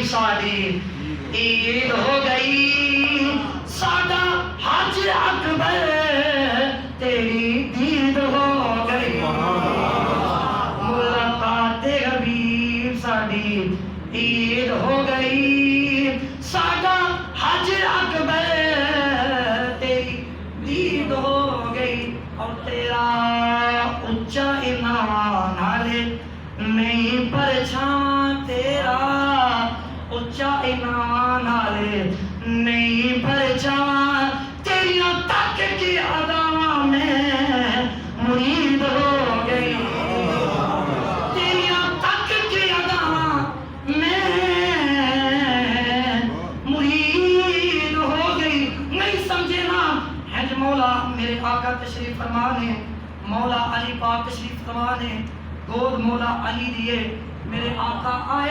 साडी ईद हो गई, साडा हज अकबर तेरी दीद हो गई। मुलाकात हबीब साडी ईद हो गई, साडा हज अकबर तेरी दीद हो गई। और तेरा उच्चा इनाम नाले नहीं परछावां, तेरा उच्चा इनाम नाले नहीं परछावां। तेरिया तक की अदावां में मुरीद हो गई, तेरिया तक की अदावां में मुरीद हो गई। नहीं समझे ना है जो मौला मेरे आका तशरीफ फरमा ने, मौला अली पाक तशरीफ फरमा ने, गोद मौला अली दिए मेरे आका आए।